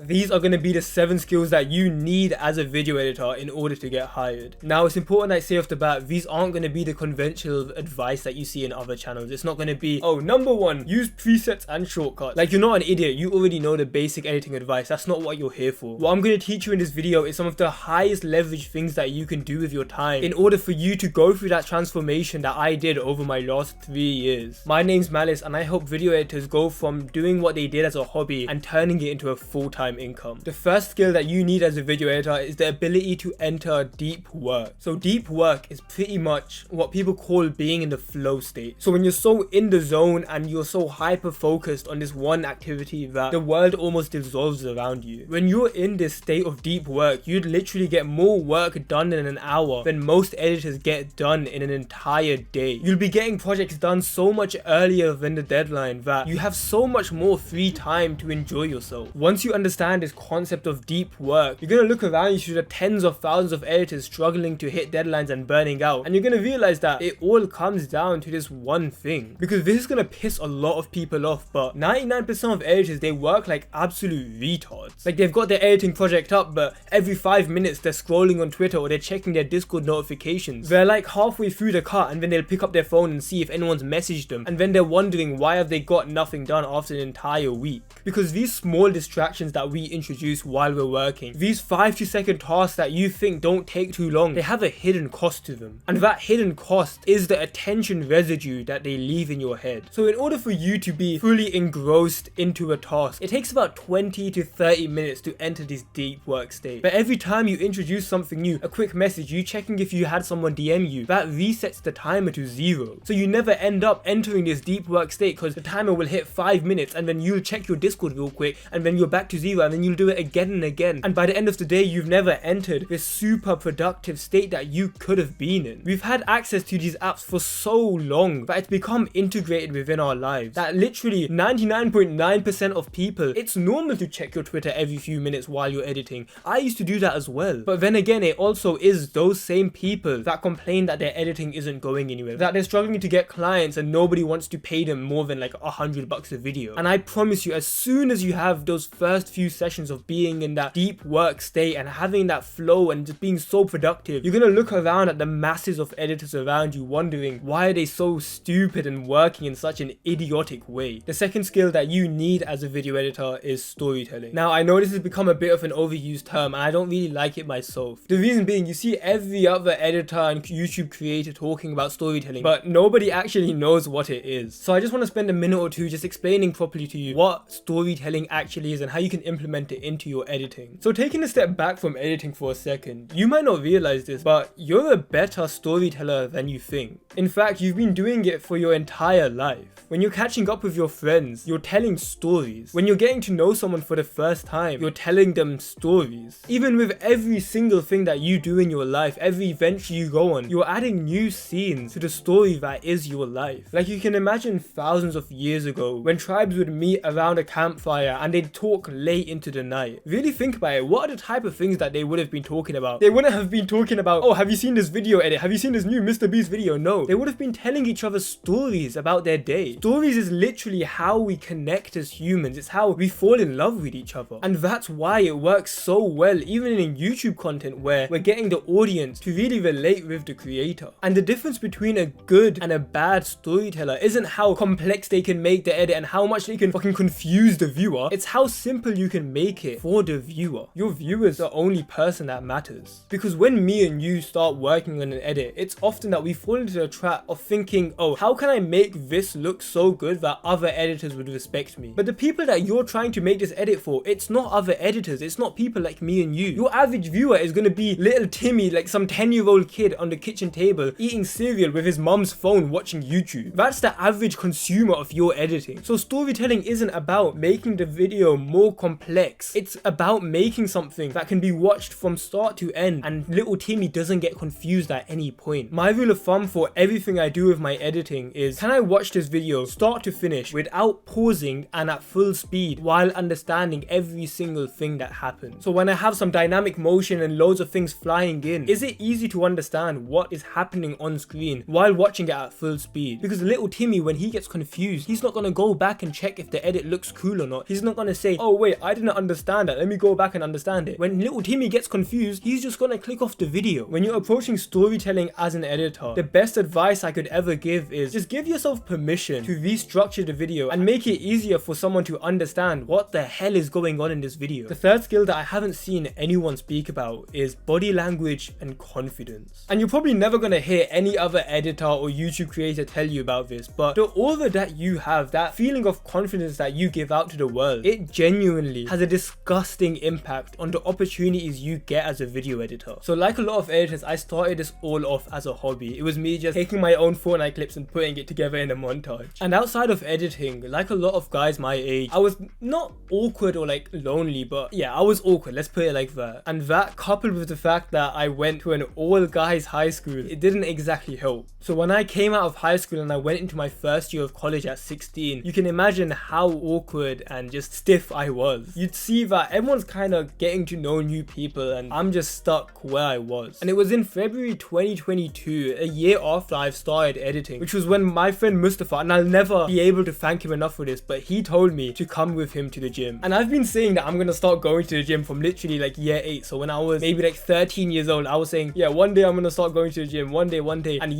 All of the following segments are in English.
these are going to be the 7 skills that you need as a video editor in order to get hired. Now, it's important that I say off the bat, these aren't going to be the conventional advice that you see in other channels. It's not going to be, oh, number 1, use presets and shortcuts. Like, you're not an idiot. You already know the basic editing advice. That's not what you're here for. What I'm going to teach you in this video is some of the highest leverage things that you can do with your time in order for you to go through that transformation that I did over my last 3 years. My name's Malice, and I help video editors go from doing what they did as a hobby and turning it into a full-time income. The first skill that you need as a video editor is the ability to enter deep work. So deep work is pretty much what people call being in the flow state. So when you're so in the zone and you're so hyper focused on this one activity that the world almost dissolves around you. When you're in this state of deep work, you'd literally get more work done in an hour than most editors get done in an entire day. You'll be getting projects done so much earlier than the deadline that you have so much more free time to enjoy yourself. Once you understand this concept of deep work, you're going to look around you to the tens of thousands of editors struggling to hit deadlines and burning out, and you're going to realize that it all comes down to this one thing. Because this is going to piss a lot of people off, but 99% of editors, they work like absolute retards. Like, they've got their editing project up, but every 5 minutes they're scrolling on Twitter or they're checking their Discord notifications. They're like halfway through the cut and then they'll pick up their phone and see if anyone's messaged them, and then they're wondering why have they got nothing done after an entire week. Because these small distractions that we introduce while we're working, these 5 to second tasks that you think don't take too long, they have a hidden cost to them, and that hidden cost is the attention residue that they leave in your head. So in order for you to be fully engrossed into a task, it takes about 20 to 30 minutes to enter this deep work state. But every time you introduce something new, a quick message, you checking if you had someone DM you, that resets the timer to 0. So you never end up entering this deep work state because the timer will hit 5 minutes and then you'll check your Discord real quick and then you're back to 0 and then you'll do it again and again. And by the end of the day, you've never entered this super productive state that you could have been in. We've had access to these apps for so long that it's become integrated within our lives that literally 99.9% of people, it's normal to check your Twitter every few minutes while you're editing. I used to do that as well. But then again, it also is those same people that complain that their editing isn't going anywhere, that they're struggling to get clients and nobody wants to pay them more than like $100 a video. And I promise you, as soon as you have those first few sessions of being in that deep work state and having that flow and just being so productive, you're gonna look around at the masses of editors around you wondering why are they so stupid and working in such an idiotic way. The second skill that you need as a video editor is storytelling. Now, I know this has become a bit of an overused term and I don't really like it myself. The reason being, you see every other editor and YouTube creator talking about storytelling, but nobody actually knows what it is. So I just want to spend a minute or two just explaining properly to you what storytelling actually is and how you can implement it into your editing. So taking a step back from editing for a second, you might not realize this, but you're a better storyteller than you think. In fact, you've been doing it for your entire life. When you're catching up with your friends, you're telling stories. When you're getting to know someone for the first time, you're telling them stories. Even with every single thing that you do in your life, every venture you go on, you're adding new scenes to the story that is your life. Like, you can imagine thousands of years ago when tribes would meet around a campfire and they'd talk late into the night. Really think about it. What are the type of things that they would have been talking about? They wouldn't have been talking about, oh, have you seen this video edit? Have you seen this new Mr. Beast video? No. They would have been telling each other stories about their day. Stories is literally how we connect as humans. It's how we fall in love with each other. And that's why it works so well, even in YouTube content where we're getting the audience to really relate with the creator. And the difference between a good and a bad storyteller isn't how complex they can make the edit and how much they can fucking confuse the viewer. It's how simple you can make it for the viewer. Your viewer is the only person that matters. Because when me and you start working on an edit, it's often that we fall into the trap of thinking, oh, how can I make this look so good that other editors would respect me? But the people that you're trying to make this edit for, it's not other editors, it's not people like me and you. Your average viewer is gonna be little Timmy, like some 10-year-old kid on the kitchen table eating cereal with his mom's phone watching YouTube. That's the average consumer of your editing. So storytelling isn't about making the video more complex. It's about making something that can be watched from start to end and little Timmy doesn't get confused at any point. My rule of thumb for everything I do with my editing is, can I watch this video start to finish without pausing and at full speed while understanding every single thing that happens? So when I have some dynamic motion and loads of things flying in, is it easy to understand what is happening on screen while watching it at full speed? Because little Timmy, when he gets confused, he's not gonna go back and check if the edit looks cool or not. He's not gonna say, oh wait, I didn't understand that. Let me go back and understand it. When little Timmy gets confused, he's just gonna click off the video. When you're approaching storytelling as an editor, the best advice I could ever give is just give yourself permission to restructure the video and make it easier for someone to understand what the hell is going on in this video. The third skill that I haven't seen anyone speak about is body language and confidence. And you're probably never gonna hear any other editor or YouTube creator tell you about this, but the aura that you have, that feeling of confidence that you give out to the world, it genuinely has a disgusting impact on the opportunities you get as a video editor. So like a lot of editors, I started this all off as a hobby. It was me just taking my own Fortnite clips and putting it together in a montage. And outside of editing, like a lot of guys my age, I was not awkward or like lonely, but yeah, I was awkward, let's put it like that. And that, coupled with the fact that I went to an all guys high school, it didn't exactly help. So when I came out of high school and I went into my first year of college at 16, you can imagine how awkward and just stiff I was. You'd see that everyone's kind of getting to know new people and I'm just stuck where I was. And it was in February 2022, a year after I've started editing, which was when my friend Mustafa, and I'll never be able to thank him enough for this, but he told me to come with him to the gym. And I've been saying that I'm gonna start going to the gym from literally like year 8. So when I was maybe like 13 years old, I was saying, yeah, one day I'm gonna start going to the gym, one day. And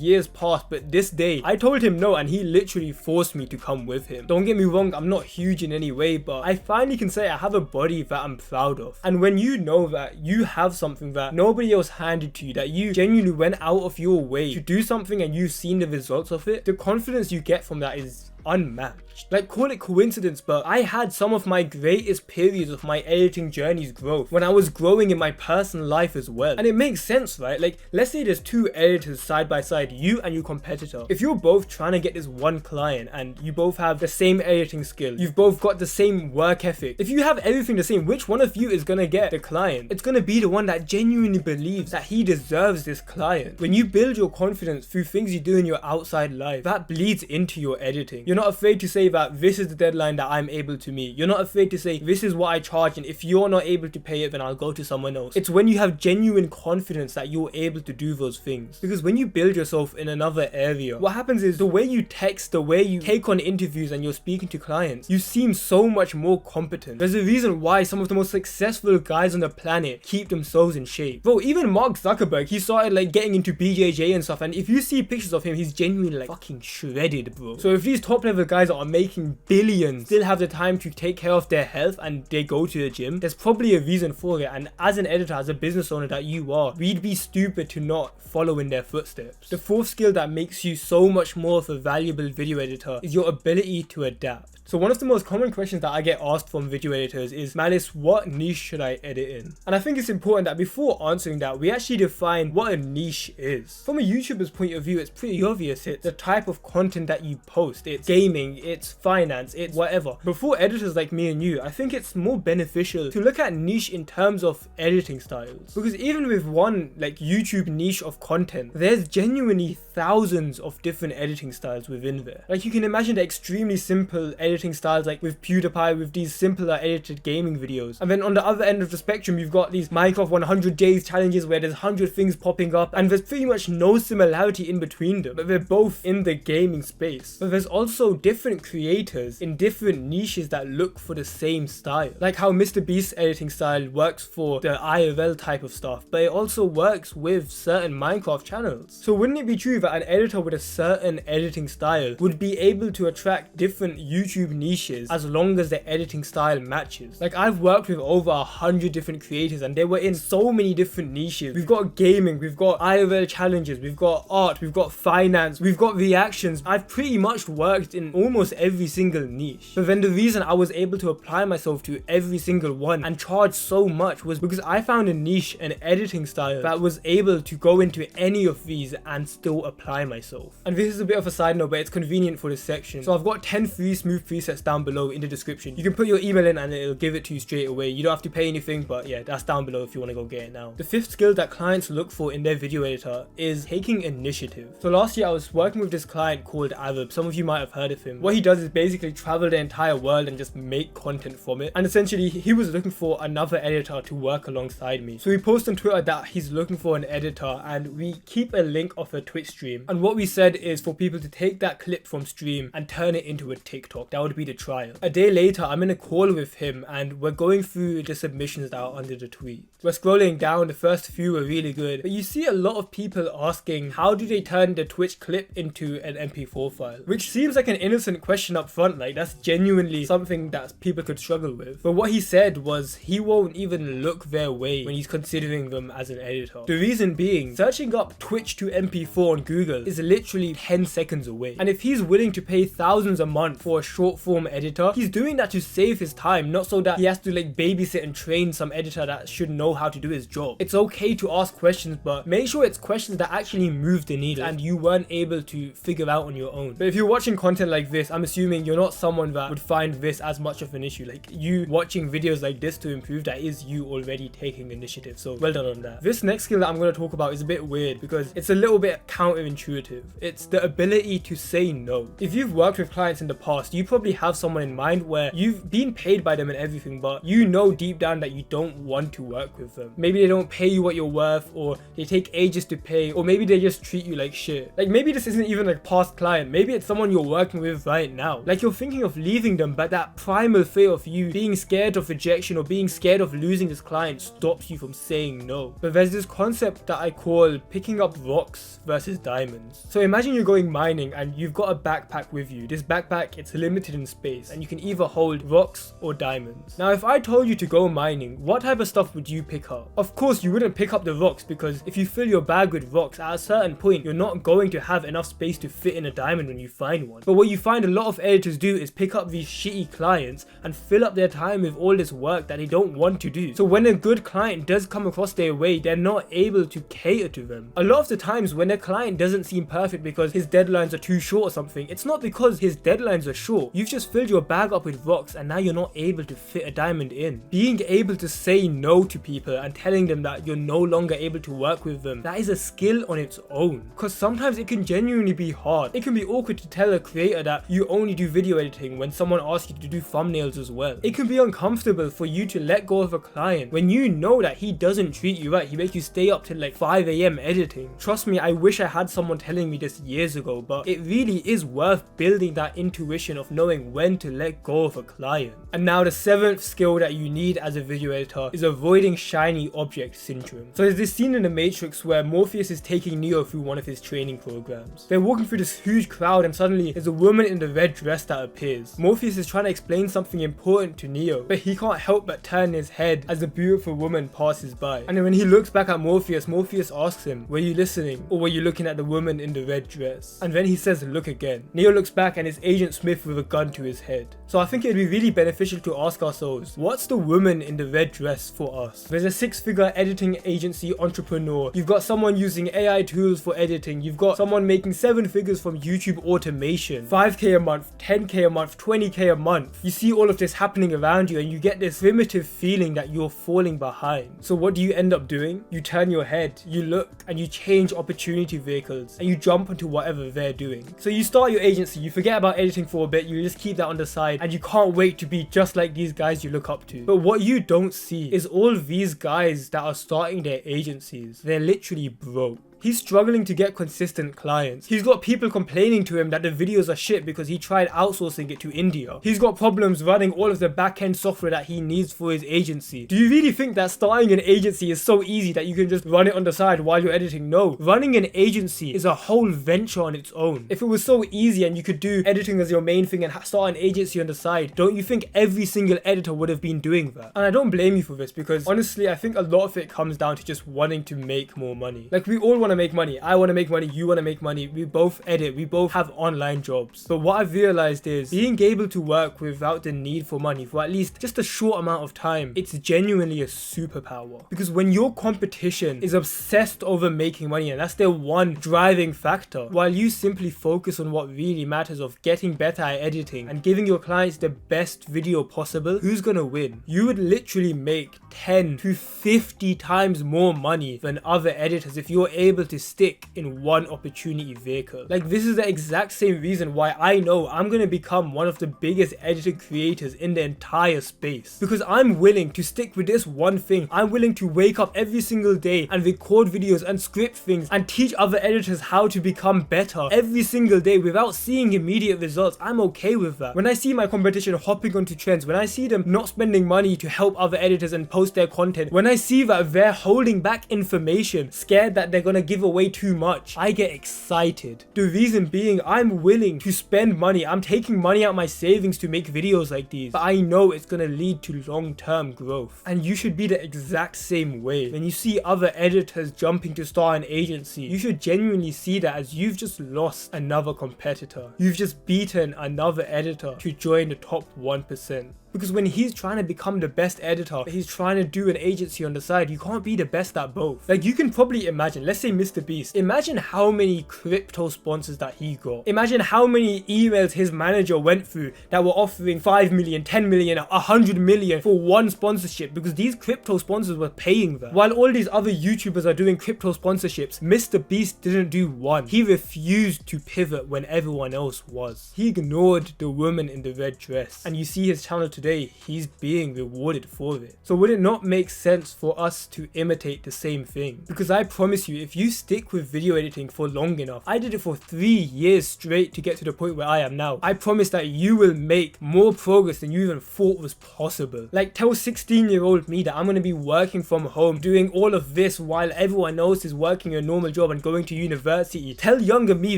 years passed, but this day I told him no, and he literally forced me to come with him. Don't get me wrong, I'm not huge in any way, but I finally can say I have a body that I'm proud of. And when you know that you have something that nobody else handed to you, that you genuinely went out of your way to do something and you've seen the results of it, the confidence you get from that is unmatched. Like, call it coincidence, but I had some of my greatest periods of my editing journey's growth when I was growing in my personal life as well. And it makes sense, right? Like, let's say there's two editors side by side, you and your competitor. If you're both trying to get this one client and you both have the same editing skill, you've both got the same work ethic, if you have everything the same, which one of you is gonna get the client? It's gonna be the one that genuinely believes that he deserves this client. When you build your confidence through things you do in your outside life, that bleeds into your editing. You're not afraid to say that this is the deadline that I'm able to meet. You're not afraid to say this is what I charge, and if you're not able to pay it, then I'll go to someone else. It's when you have genuine confidence that you're able to do those things. Because when you build yourself in another area, what happens is the way you text, the way you take on interviews and you're speaking to clients, you seem so much more competent. There's a reason why some of the most successful guys on the planet keep themselves in shape. Bro, even Mark Zuckerberg, he started like getting into BJJ and stuff, and if you see pictures of him, he's genuinely like fucking shredded, bro. So if these top level guys that are making billions still have the time to take care of their health and they go to the gym, there's probably a reason for it. And as an editor, as a business owner that you are, we'd be stupid to not follow in their footsteps. The fourth skill that makes you so much more of a valuable video editor is your ability to adapt. So one of the most common questions that I get asked from video editors is, Malice, what niche should I edit in? And I think it's important that before answering that, we actually define what a niche is. From a YouTuber's point of view, it's pretty obvious. It's the type of content that you post. It's gaming, it's finance, it's whatever. But for editors like me and you, I think it's more beneficial to look at niche in terms of editing styles. Because even with one like YouTube niche of content, there's genuinely thousands of different editing styles within there. Like, you can imagine the extremely simple editing styles like with PewDiePie, with these simpler edited gaming videos. And then on the other end of the spectrum, you've got these Minecraft 100 days challenges where there's 100 things popping up and there's pretty much no similarity in between them, but they're both in the gaming space. But there's also different creators in different niches that look for the same style. Like how MrBeast's editing style works for the IRL type of stuff, but it also works with certain Minecraft channels. So wouldn't it be true that an editor with a certain editing style would be able to attract different YouTube niches as long as the editing style matches? Like, I've worked with over 100 different creators and they were in so many different niches. We've got gaming, we've got IRL challenges, we've got art, we've got finance, we've got reactions. I've pretty much worked in almost every single niche. But then the reason I was able to apply myself to every single one and charge so much was because I found a niche, an editing style that was able to go into any of these and still apply myself. And this is a bit of a side note, but it's convenient for this section. So I've got 10 free smooth presets down below in the description. You can put your email in and it'll give it to you straight away. You don't have to pay anything, but yeah, that's down below if you want to go get it now. The fifth skill that clients look for in their video editor is taking initiative. So last year I was working with this client called Arab. Some of you might have heard of him. What he does is basically travel the entire world and just make content from it. And essentially he was looking for another editor to work alongside me. So we post on Twitter that he's looking for an editor, and we keep a link of a Twitch stream. And what we said is for people to take that clip from stream and turn it into a TikTok. That would be the trial. A day later, I'm in a call with him and we're going through the submissions that are under the tweet. We're scrolling down, the first few were really good, but you see a lot of people asking how do they turn the Twitch clip into an MP4 file, which seems like an innocent question up front. Like, that's genuinely something that people could struggle with. But what he said was he won't even look their way when he's considering them as an editor. The reason being, searching up Twitch to MP4 on Google is literally 10 seconds away. And if he's willing to pay thousands a month for a short form editor, he's doing that to save his time, not so that he has to like babysit and train some editor that should know how to do his job. It's okay to ask questions, but make sure it's questions that actually move the needle and you weren't able to figure out on your own. But if you're watching content like this, I'm assuming you're not someone that would find this as much of an issue. Like, you watching videos like this to improve, that is you already taking initiative. So well done on that. This next skill that I'm going to talk about is a bit weird because it's a little bit counterintuitive. It's the ability to say no. If you've worked with clients in the past, you probably have someone in mind where you've been paid by them and everything, but you know deep down that you don't want to work with them. Maybe they don't pay you what you're worth, or they take ages to pay, or maybe they just treat you like shit. Like, maybe this isn't even a past client, maybe it's someone you're working with right now. Like, you're thinking of leaving them, but that primal fear of you being scared of rejection or being scared of losing this client stops you from saying no. But there's this concept that I call picking up rocks versus diamonds. So imagine you're going mining and you've got a backpack with you. This backpack, it's limited in space and you can either hold rocks or diamonds. Now, if I told you to go mining, what type of stuff would you pick up? Of course, you wouldn't pick up the rocks, because if you fill your bag with rocks, at a certain point, you're not going to have enough space to fit in a diamond when you find one. But what you find a lot of editors do is pick up these shitty clients and fill up their time with all this work that they don't want to do. So when a good client does come across their way, they're not able to cater to them. A lot of the times when a client doesn't seem perfect because his deadlines are too short or something, it's not because his deadlines are short. You've just filled your bag up with rocks and now you're not able to fit a diamond in. Being able to say no to people and telling them that you're no longer able to work with them, that is a skill on its own. Because sometimes it can genuinely be hard. It can be awkward to tell a creator that you only do video editing when someone asks you to do thumbnails as well. It can be uncomfortable for you to let go of a client when you know that he doesn't treat you right. He makes you stay up till like 5 AM editing. Trust me, I wish I had someone telling me this years ago, but it really is worth building that intuition of knowing when to let go of a client. And now the 7th skill that you need as a video editor is avoiding shiny object syndrome. So there's this scene in The Matrix where Morpheus is taking Neo through one of his training programs. They're walking through this huge crowd and suddenly there's a woman in the red dress that appears. Morpheus is trying to explain something important to Neo, but he can't help but turn his head as the beautiful woman passes by. And then when he looks back at Morpheus, Morpheus asks him, were you listening or were you looking at the woman in the red dress? And then he says, look again. Neo looks back and it's Agent Smith with a gun to his head. So I think it'd be really beneficial to ask ourselves, what's the woman in the red dress for us? There's a 6-figure editing agency entrepreneur. You've got someone using AI tools for editing. You've got someone making 7 figures from YouTube automation. 5k a month, 10k a month, 20k a month. You see all of this happening around you and you get this primitive feeling that you're falling behind. So what do you end up doing? You turn your head, you look, and you change opportunity vehicles and you jump onto whatever they're doing. So you start your agency, you forget about editing for a bit, you just keep that on the side and you can't wait to be just like these guys you look up to. But what you don't see is all these guys that are starting their agencies, they're literally broke. He's struggling to get consistent clients. He's got people complaining to him that the videos are shit because he tried outsourcing it to India. He's got problems running all of the back-end software that he needs for his agency. Do you really think that starting an agency is so easy that you can just run it on the side while you're editing? No. Running an agency is a whole venture on its own. If it was so easy and you could do editing as your main thing and start an agency on the side, don't you think every single editor would have been doing that? And I don't blame you for this, because honestly, I think a lot of it comes down to just wanting to make more money. Like, we all want to make money. I want to make money. You want to make money. We both edit. We both have online jobs. But what I've realized is being able to work without the need for money for at least just a short amount of time, it's genuinely a superpower. Because when your competition is obsessed over making money and that's their one driving factor, while you simply focus on what really matters of getting better at editing and giving your clients the best video possible, who's gonna win? You would literally make 10 to 50 times more money than other editors if you're able to stick in one opportunity vehicle. Like, this is the exact same reason why I know I'm gonna become one of the biggest editor creators in the entire space, because I'm willing to stick with this one thing. I'm willing to wake up every single day and record videos and script things and teach other editors how to become better every single day without seeing immediate results. I'm okay with that. When I see my competition hopping onto trends, when I see them not spending money to help other editors and post their content, when I see that they're holding back information, scared that they're gonna give away too much, I get excited. The reason being, I'm willing to spend money. I'm taking money out my savings to make videos like these, but I know it's gonna lead to long-term growth. And you should be the exact same way. When you see other editors jumping to start an agency, you should genuinely see that as you've just lost another competitor. You've just beaten another editor to join the top 1%. Because when he's trying to become the best editor, he's trying to do an agency on the side, you can't be the best at both. Like, you can probably imagine, let's say Mr. Beast, imagine how many crypto sponsors that he got. Imagine how many emails his manager went through that were offering 5 million, 10 million, 100 million for one sponsorship, because these crypto sponsors were paying them. While all these other YouTubers are doing crypto sponsorships, Mr. Beast didn't do one. He refused to pivot when everyone else was. He ignored the woman in the red dress. And you see his channel today, he's being rewarded for it. So would it not make sense for us to imitate the same thing? Because I promise you, if you stick with video editing for long enough, I did it for 3 years straight to get to the point where I am now. I promise that you will make more progress than you even thought was possible. Like, tell 16-year-old me that I'm going to be working from home, doing all of this while everyone else is working a normal job and going to university. Tell younger me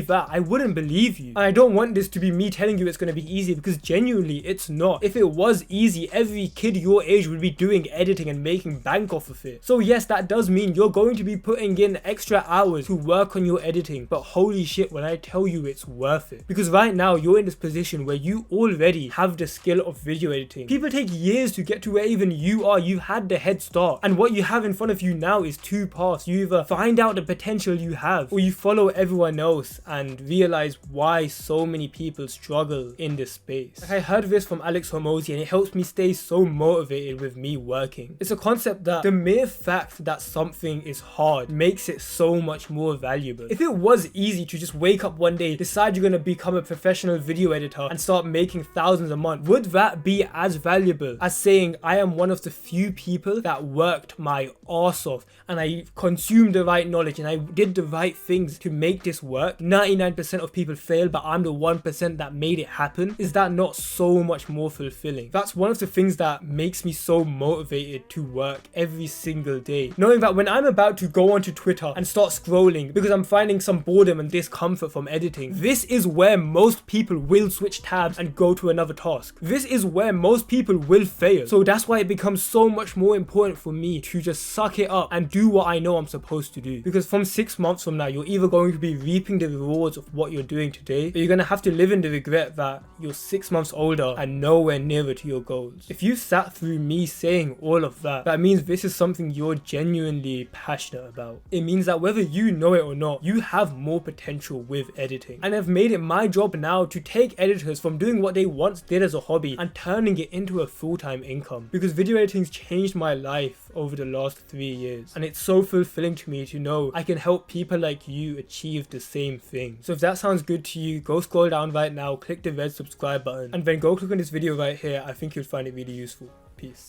that. I wouldn't believe you. And I don't want this to be me telling you it's going to be easy, because genuinely it's not. If it was easy, every kid your age would be doing editing and making bank off of it. So yes, that does mean you're going to be putting in extra hours to work on your editing, but holy shit when I tell you it's worth it. Because right now you're in this position where you already have the skill of video editing. People take years to get to where even you are. You've had the head start, and what you have in front of you now is two paths. You either find out the potential you have, or you follow everyone else and realize why so many people struggle in this space. Like, I heard this from Alex Hormozy, and it helps me stay so motivated with me working. It's a concept that the mere fact that something is hard makes it so much more valuable. If it was easy to just wake up one day, decide you're going to become a professional video editor and start making thousands a month, would that be as valuable as saying I am one of the few people that worked my arse off and I consumed the right knowledge and I did the right things to make this work? 99% of people fail, but I'm the 1% that made it happen. Is that not so much more fulfilling? That's one of the things that makes me so motivated to work every single day. Knowing that when I'm about to go onto Twitter and start scrolling because I'm finding some boredom and discomfort from editing, this is where most people will switch tabs and go to another task. This is where most people will fail. So that's why it becomes so much more important for me to just suck it up and do what I know I'm supposed to do. Because from 6 months from now, you're either going to be reaping the rewards of what you're doing today, or you're going to have to live in the regret that you're 6 months older and nowhere nearer to your goals. If you sat through me saying all of that, that means this is something you're genuinely passionate about. It means that whether you know it or not, you have more potential with editing. And I've made it my job now to take editors from doing what they once did as a hobby and turning it into a full-time income. Because video editing's changed my life over the last 3 years. And it's so fulfilling to me to know I can help people like you achieve the same thing. So if that sounds good to you, go scroll down right now, click the red subscribe button, and then go click on this video right here. I think you'll find it really useful. Peace.